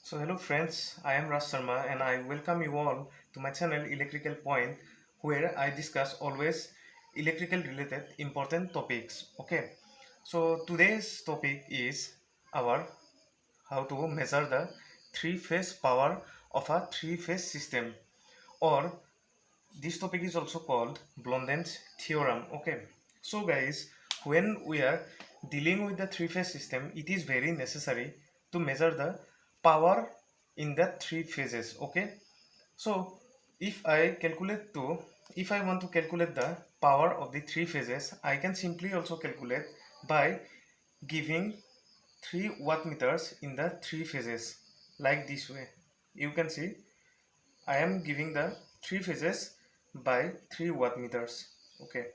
So hello friends, I am Raj Sharma and I welcome you all to my channel Electrical Point, where I discuss always electrical related important topics. Okay, so today's topic is our how to measure the three-phase power of a three-phase system, or this topic is also called Blonden's theorem. Okay, so guys, when we are dealing with the three-phase system, it is very necessary to measure the power in the three phases. Okay, so if I want to calculate the power of the three phases, I can simply also calculate by giving 3 wattmeters in the three phases, like this way. You can see I am giving the three phases by 3 wattmeters. Okay,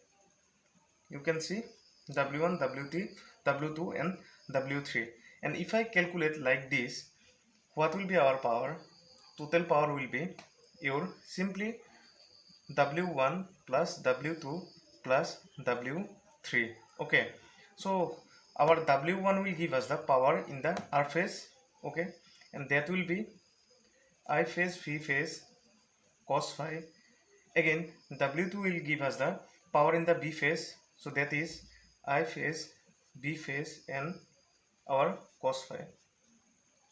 you can see W1, W2, W2 and W3. And if I calculate like this, what will be our power? Total power will be your simply W1 plus W2 plus W3. Okay, so our W1 will give us the power in the R phase. Okay, and that will be I phase, V phase, cos phi. Again, W2 will give us the power in the B phase, so that is I phase, B phase and our cos phi.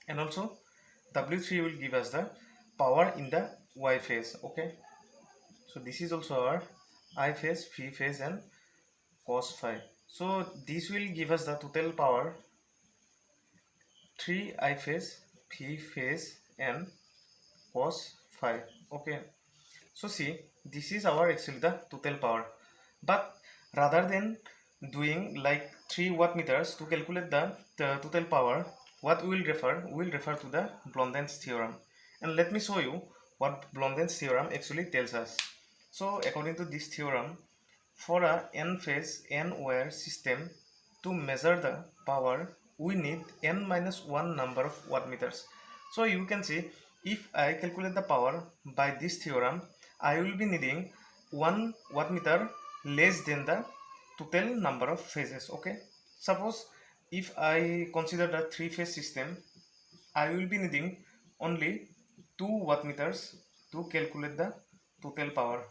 And also W3 will give us the power in the Y phase. Okay, so this is also our I phase, V phase and cos phi. So this will give us the total power 3 I phase, V phase and cos phi. Okay, so see, this is our actually the total power. But rather than doing like 3 wattmeters to calculate the total power, what we will refer to the Blonden's theorem. And let me show you what Blonden's theorem actually tells us. So according to this theorem, for a n phase n wire system, to measure the power, we need n minus 1 number of wattmeters. So you can see, if I calculate the power by this theorem, I will be needing 1 wattmeter less than the total number of phases. Okay, suppose if I consider the three phase system, I will be needing only 2 wattmeters to calculate the total power.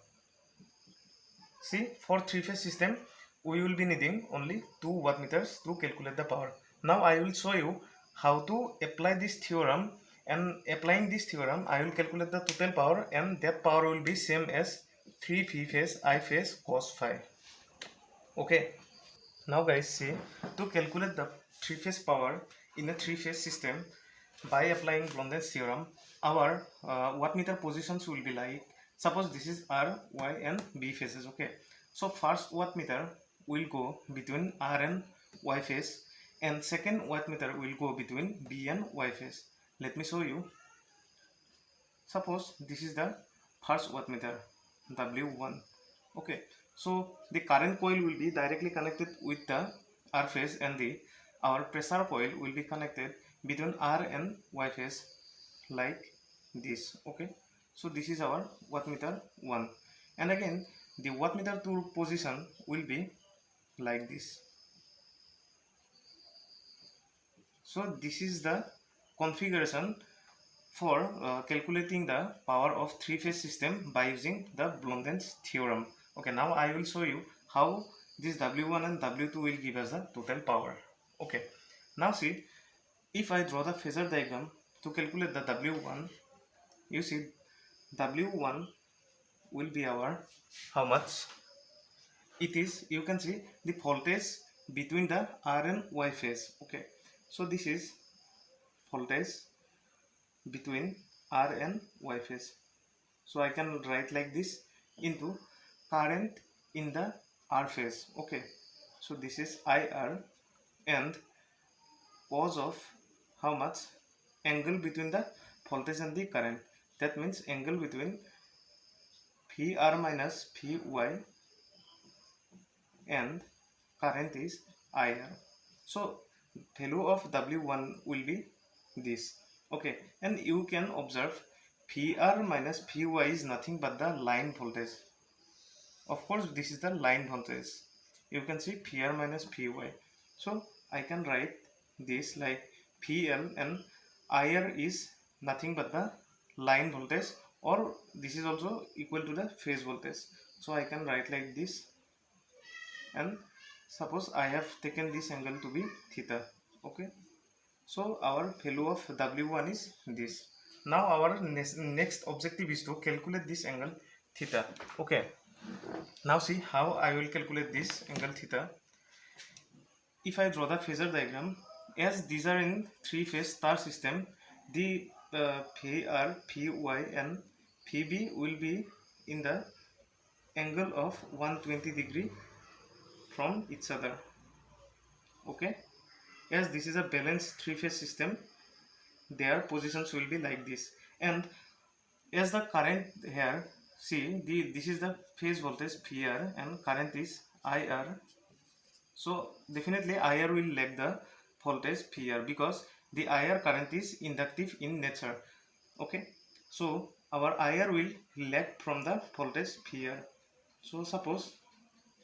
See, for three phase system, we will be needing only 2 wattmeters to calculate the power. Now I will show you how to apply this theorem, and applying this theorem I will calculate the total power, and that power will be same as 3 V phase I phase cos phi. Okay, now guys, see, to calculate the three phase power in a three phase system by applying Blonden's theorem, our wattmeter positions will be like, suppose this is R, Y and B phases. Okay, so first wattmeter will go between R and Y phase, and second wattmeter will go between B and Y phase. Let me show you. Suppose this is the first wattmeter, W1. Okay, so the current coil will be directly connected with the R phase, and the our pressure coil will be connected between R and Y phase like this. Okay, so this is our wattmeter 1, and again the wattmeter 2 position will be like this. So this is the configuration for calculating the power of three-phase system by using the Blonden's theorem. Okay, now I will show you how this W1 and W2 will give us the total power. Okay, now see, if I draw the phasor diagram to calculate the W1, you see W1 will be our how much? It is, you can see the voltage between the R and Y phase. Okay, so this is voltage between R and Y phase. So I can write like this into current in the R phase. Okay, so this is IR, and cos of how much? Angle between the voltage and the current. That means angle between VR minus Vy, and current is IR. So value of W1 will be this. Okay, and you can observe VR minus Vy is nothing but the line voltage. Of course, this is the line voltage. You can see VR minus Vy. So I can write this like VL, and IR is nothing but the line voltage, or this is also equal to the phase voltage. So I can write like this, and suppose I have taken this angle to be theta. Okay, so our value of W1 is this. Now our next objective is to calculate this angle theta. Okay, now see how I will calculate this angle theta. If I draw the phasor diagram, as these are in three-phase star system, the PR, PY and PB will be in the angle of 120 degree from each other. Okay, as this is a balanced three-phase system, their positions will be like this. And as the current here, see this is the phase voltage PR and current is IR. So definitely IR will lag the voltage PR because the IR current is inductive in nature. Okay, so our IR will lag from the voltage PR. So suppose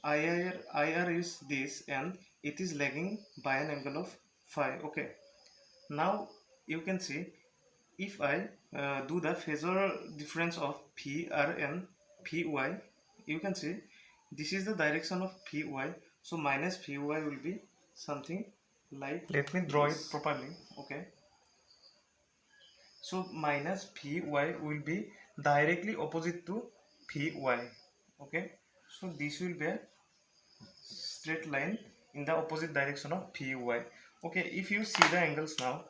IR is this and it is lagging by an angle of phi. Okay, now you can see if I do the phasor difference of PR and PY, you can see this is the direction of PY, so minus PY will be something like, let me draw it properly. Okay, so minus PY will be directly opposite to PY. Okay, so this will be a straight line in the opposite direction of PY. Okay, if you see the angles now,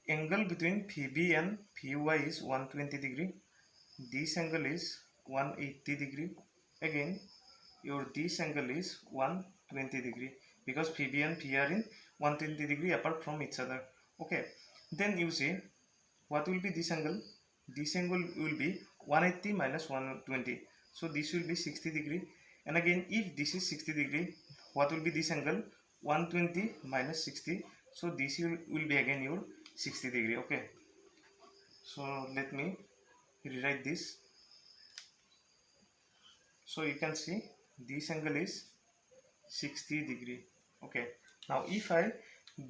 angle between PB and PY is 120 degree. This angle is 180 degree. Again, your this angle is 120 degree because PB and P are in 120 degree apart from each other. Okay, then you see what will be this angle? This angle will be 180 minus 120. So this will be 60 degree. And again, if this is 60 degree, what will be this angle? 120 minus 60. So this will be again your 60 degree. Okay, so let me rewrite this. So you can see this angle is 60 degree. Okay, now if I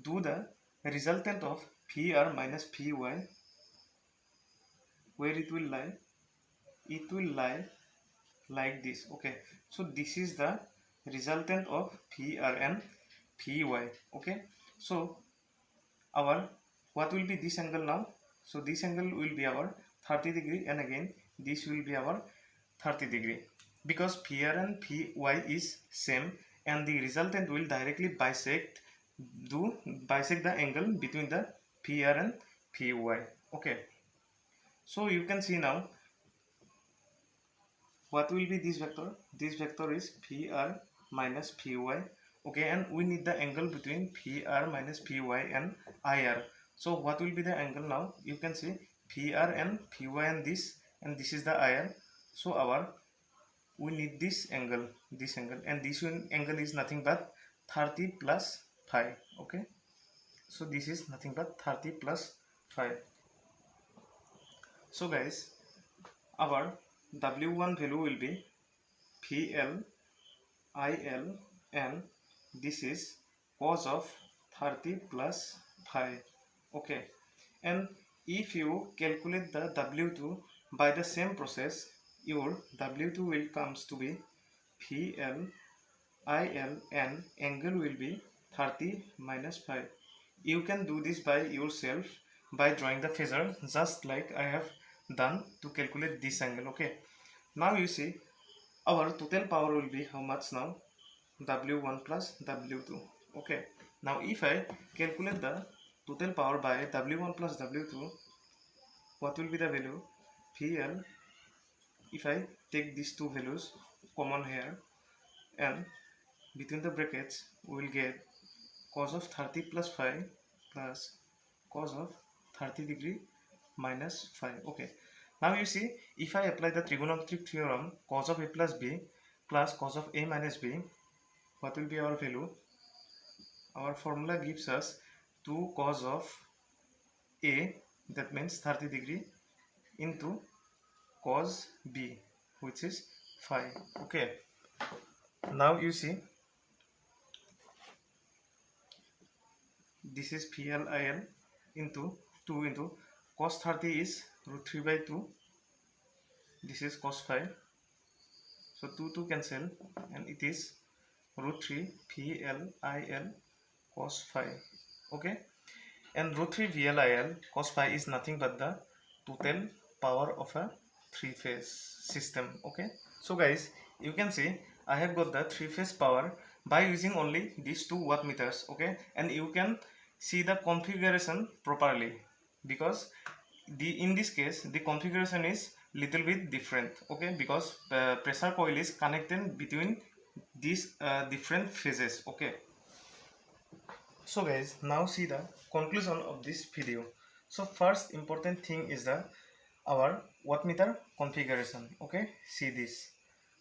do the resultant of PR minus PY, where it will lie? It will lie like this. Okay, so this is the resultant of PR and PY. Okay, so our what will be this angle now? So this angle will be our 30 degree, and again this will be our 30 degree because PR and PY is same, and the resultant will directly bisect the angle between the PR and PY. Okay, so you can see now what will be this vector? This vector is PR minus PY. Okay, and we need the angle between PR minus PY and IR. So what will be the angle now? You can see PR and PY and this is the IR. So we need this angle, and this angle is nothing but 30 plus phi. Okay, so this is nothing but 30 plus phi. So guys, our W1 value will be PL IL, and this is cos of 30 plus phi. Okay, and if you calculate the W2 by the same process, your W2 will comes to be PL IL and angle will be 30 minus phi. You can do this by yourself by drawing the phasor just like I have done to calculate this angle. Okay, now you see our total power will be how much now? W1 plus W2. Okay, now if I calculate the total power by W1 plus W2, what will be the value? PL, if I take these two values common here, and between the brackets we will get cos of 30 plus phi plus cos of 30 degree minus phi. Okay, now you see if I apply the trigonometric theorem cos of A plus B plus cos of A minus B, what will be our value? Our formula gives us 2 cos of A, that means 30 degree, into cos B, which is phi. Okay, now you see this is PLIL into 2 into cos 30 is root 3 by 2. This is cos 5. So 2 cancel, and it is root 3 VLIL cos 5. Okay, and root 3 VLIL cos 5 is nothing but the total power of a three-phase system. Okay, so guys, you can see I have got the three-phase power by using only these two wattmeters. Okay, and you can see the configuration properly, because in this case the configuration is little bit different. Okay, because the pressure coil is connected between these different phases. Okay, so guys, now see the conclusion of this video. So first important thing is the our wattmeter configuration. Okay, see this.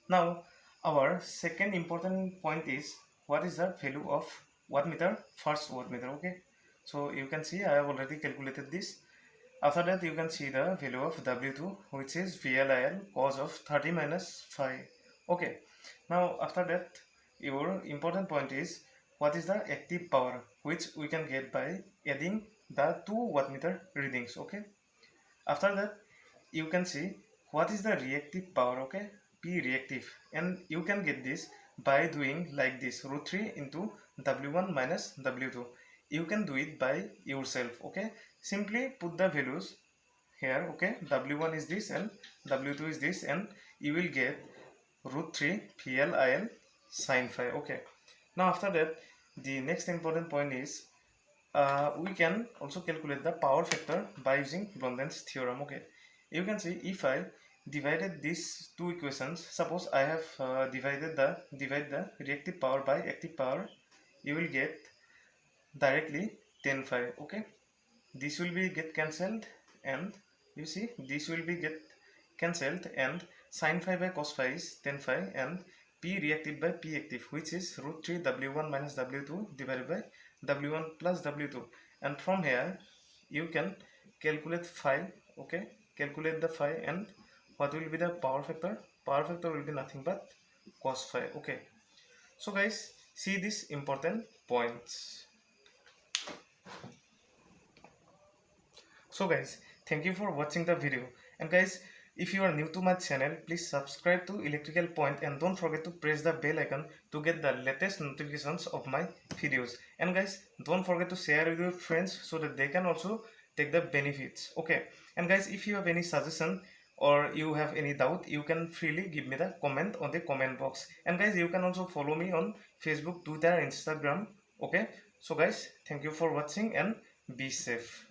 Now our second important point is what is the value of wattmeter, first wattmeter. Okay, so you can see I have already calculated this. After that you can see the value of W2, which is VLIL cos of 30 minus 5. Okay, now after that your important point is what is the active power, which we can get by adding the two wattmeter readings. Okay, after that you can see what is the reactive power. Okay, P reactive, and you can get this by doing like this, root 3 into W1 minus W2. You can do it by yourself. Okay, simply put the values here. Okay, W1 is this and W2 is this, and you will get root 3 VLIL sin phi. Okay, now after that the next important point is we can also calculate the power factor by using Blondin's theorem. Okay, you can see if I divided these two equations, suppose I have divide the reactive power by active power, you will get directly 10 phi. Okay, this will be get cancelled, and you see this will be get cancelled, and sin phi by cos phi is 10 phi, and P reactive by P active, which is root 3 W1 minus W2 divided by W1 plus W2, and from here you can calculate phi. Okay, calculate the phi, and what will be the power factor? Power factor will be nothing but cos phi. Okay, so guys, see these important points. So guys, thank you for watching the video, and guys, if you are new to my channel, please subscribe to Electrical Point, and don't forget to press the bell icon to get the latest notifications of my videos. And guys, don't forget to share with your friends so that they can also take the benefits. Okay, and guys, if you have any suggestion or you have any doubt, you can freely give me the comment on the comment box. And guys, you can also follow me on Facebook, Twitter, Instagram. Okay, so guys, thank you for watching and be safe.